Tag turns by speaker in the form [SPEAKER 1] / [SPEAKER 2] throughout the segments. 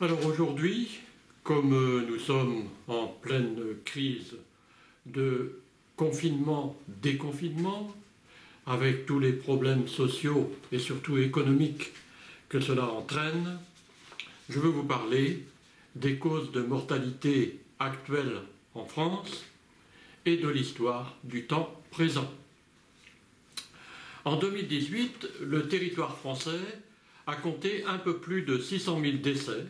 [SPEAKER 1] Alors aujourd'hui, comme nous sommes en pleine crise de confinement, déconfinement, avec tous les problèmes sociaux et surtout économiques que cela entraîne, je veux vous parler des causes de mortalité actuelles en France et de l'histoire du temps présent. En 2018, le territoire français a compté un peu plus de 600 000 décès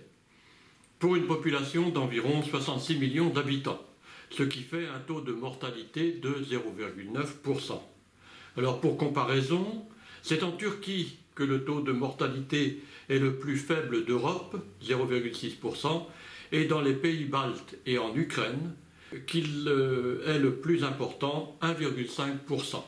[SPEAKER 1] pour une population d'environ 66 millions d'habitants, ce qui fait un taux de mortalité de 0,9%. Alors pour comparaison, c'est en Turquie que le taux de mortalité est le plus faible d'Europe, 0,6%, et dans les pays baltes et en Ukraine, qu'il est le plus important, 1,5%.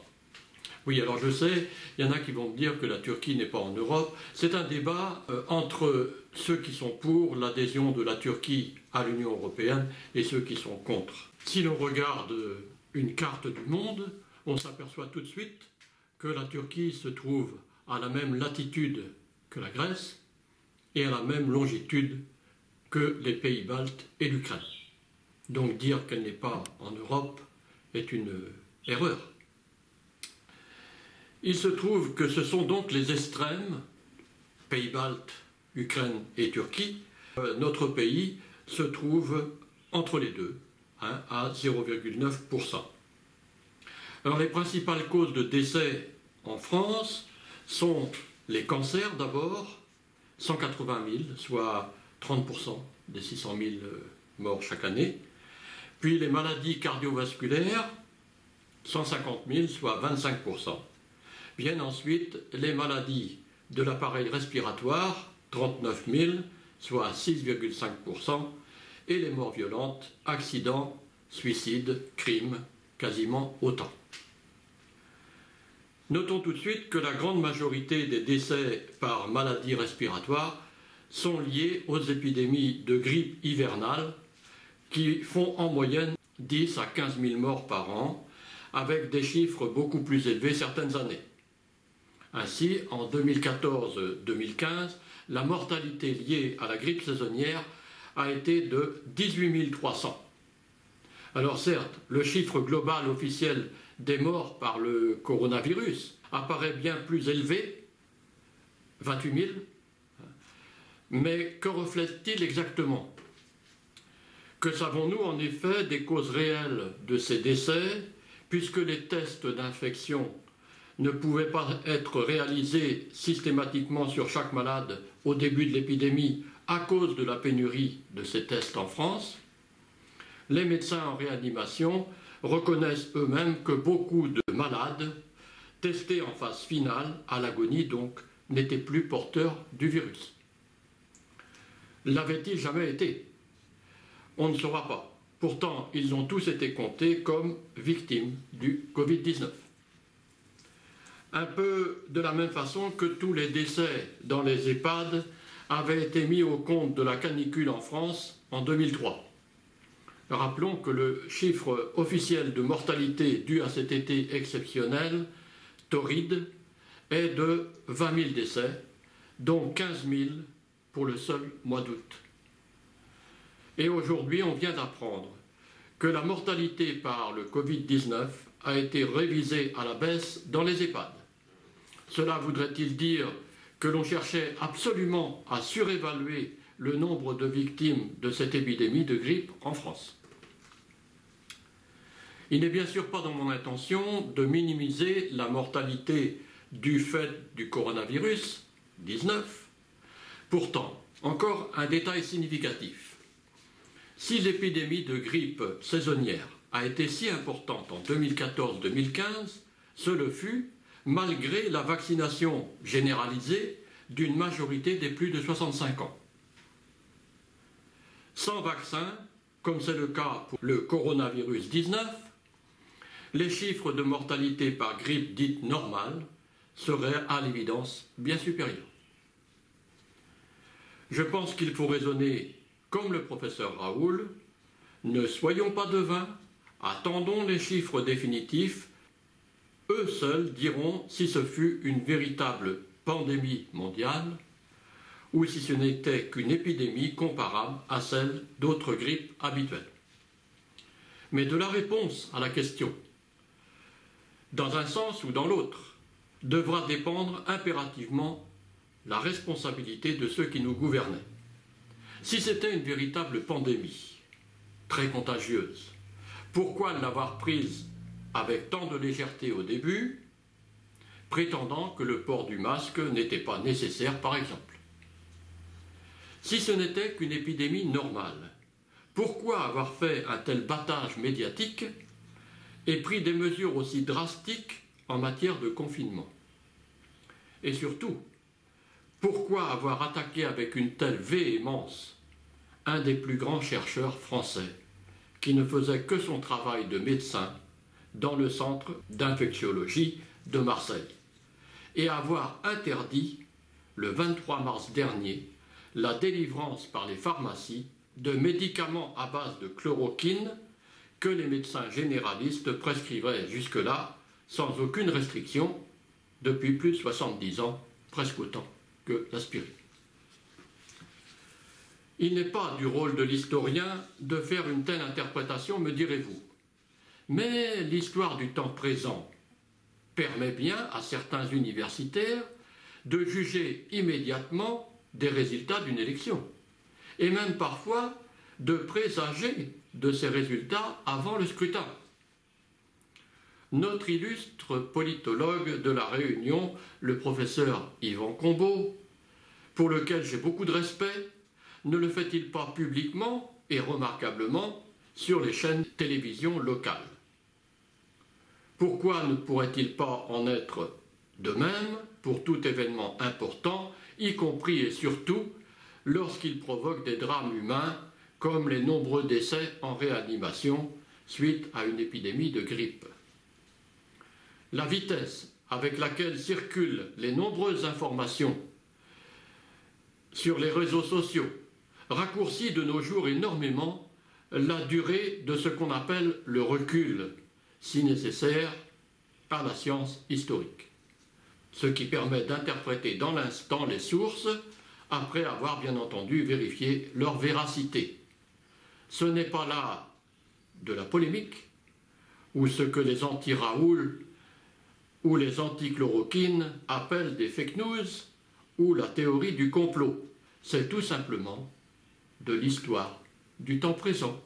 [SPEAKER 1] Oui, alors je sais, il y en a qui vont me dire que la Turquie n'est pas en Europe. C'est un débat entre ceux qui sont pour l'adhésion de la Turquie à l'Union européenne et ceux qui sont contre. Si l'on regarde une carte du monde, on s'aperçoit tout de suite que la Turquie se trouve à la même latitude que la Grèce et à la même longitude que les pays baltes et l'Ukraine. Donc dire qu'elle n'est pas en Europe est une erreur. Il se trouve que ce sont donc les extrêmes, pays baltes, Ukraine et Turquie. Notre pays se trouve entre les deux, à 0,9%. Alors les principales causes de décès en France sont les cancers d'abord, 180 000, soit 30% des 600 000 morts chaque année. Puis les maladies cardiovasculaires, 150 000, soit 25%. Viennent ensuite les maladies de l'appareil respiratoire, 39 000, soit 6,5%, et les morts violentes, accidents, suicides, crimes, quasiment autant. Notons tout de suite que la grande majorité des décès par maladie respiratoire sont liés aux épidémies de grippe hivernale qui font en moyenne 10 à 15 000 morts par an, avec des chiffres beaucoup plus élevés certaines années. Ainsi, en 2014-2015, la mortalité liée à la grippe saisonnière a été de 18 300. Alors certes, le chiffre global officiel des morts par le coronavirus apparaît bien plus élevé, 28 000, mais que reflète-t-il exactement? Que savons-nous en effet des causes réelles de ces décès, puisque les tests d'infection ne pouvaient pas être réalisés systématiquement sur chaque malade au début de l'épidémie à cause de la pénurie de ces tests en France? Les médecins en réanimation reconnaissent eux-mêmes que beaucoup de malades testés en phase finale, à l'agonie donc, n'étaient plus porteurs du virus. L'avaient-ils jamais été? On ne saura pas. Pourtant, ils ont tous été comptés comme victimes du Covid-19. Un peu de la même façon que tous les décès dans les EHPAD avaient été mis au compte de la canicule en France en 2003. Rappelons que le chiffre officiel de mortalité dû à cet été exceptionnel, torride, est de 20 000 décès, dont 15 000 pour le seul mois d'août. Et aujourd'hui, on vient d'apprendre que la mortalité par le Covid-19 a été révisée à la baisse dans les EHPAD. Cela voudrait-il dire que l'on cherchait absolument à surévaluer le nombre de victimes de cette épidémie de grippe en France? Il n'est bien sûr pas dans mon intention de minimiser la mortalité du fait du coronavirus 19. Pourtant, encore un détail significatif. Si l'épidémie de grippe saisonnière a été si importante en 2014-2015, ce le fut malgré la vaccination généralisée d'une majorité des plus de 65 ans. Sans vaccin, comme c'est le cas pour le coronavirus 19, les chiffres de mortalité par grippe dite normale seraient à l'évidence bien supérieurs. Je pense qu'il faut raisonner comme le professeur Raoul, ne soyons pas devins, attendons les chiffres définitifs. Eux seuls diront si ce fut une véritable pandémie mondiale ou si ce n'était qu'une épidémie comparable à celle d'autres grippes habituelles. Mais de la réponse à la question, dans un sens ou dans l'autre, devra dépendre impérativement la responsabilité de ceux qui nous gouvernaient. Si c'était une véritable pandémie, très contagieuse, pourquoi l'avoir prise avec tant de légèreté au début, prétendant que le port du masque n'était pas nécessaire, par exemple? Si ce n'était qu'une épidémie normale, pourquoi avoir fait un tel battage médiatique et pris des mesures aussi drastiques en matière de confinement? Et surtout, pourquoi avoir attaqué avec une telle véhémence un des plus grands chercheurs français, qui ne faisait que son travail de médecin dans le centre d'infectiologie de Marseille, et avoir interdit, le 23 mars dernier, la délivrance par les pharmacies de médicaments à base de chloroquine que les médecins généralistes prescrivaient jusque-là sans aucune restriction depuis plus de 70 ans, presque autant que l'aspirine. Il n'est pas du rôle de l'historien de faire une telle interprétation, me direz-vous. Mais l'histoire du temps présent permet bien à certains universitaires de juger immédiatement des résultats d'une élection, et même parfois de présager de ces résultats avant le scrutin. Notre illustre politologue de la Réunion, le professeur Yvan Combeau, pour lequel j'ai beaucoup de respect, ne le fait-il pas publiquement et remarquablement sur les chaînes de télévision locales? Pourquoi ne pourrait-il pas en être de même pour tout événement important, y compris et surtout lorsqu'il provoque des drames humains comme les nombreux décès en réanimation suite à une épidémie de grippe? La vitesse avec laquelle circulent les nombreuses informations sur les réseaux sociaux raccourcit de nos jours énormément la durée de ce qu'on appelle le recul, si nécessaire, par la science historique, ce qui permet d'interpréter dans l'instant les sources après avoir bien entendu vérifié leur véracité. Ce n'est pas là de la polémique, ou ce que les anti-Raoul ou les anti-chloroquine appellent des fake news, ou la théorie du complot. C'est tout simplement de l'histoire du temps présent.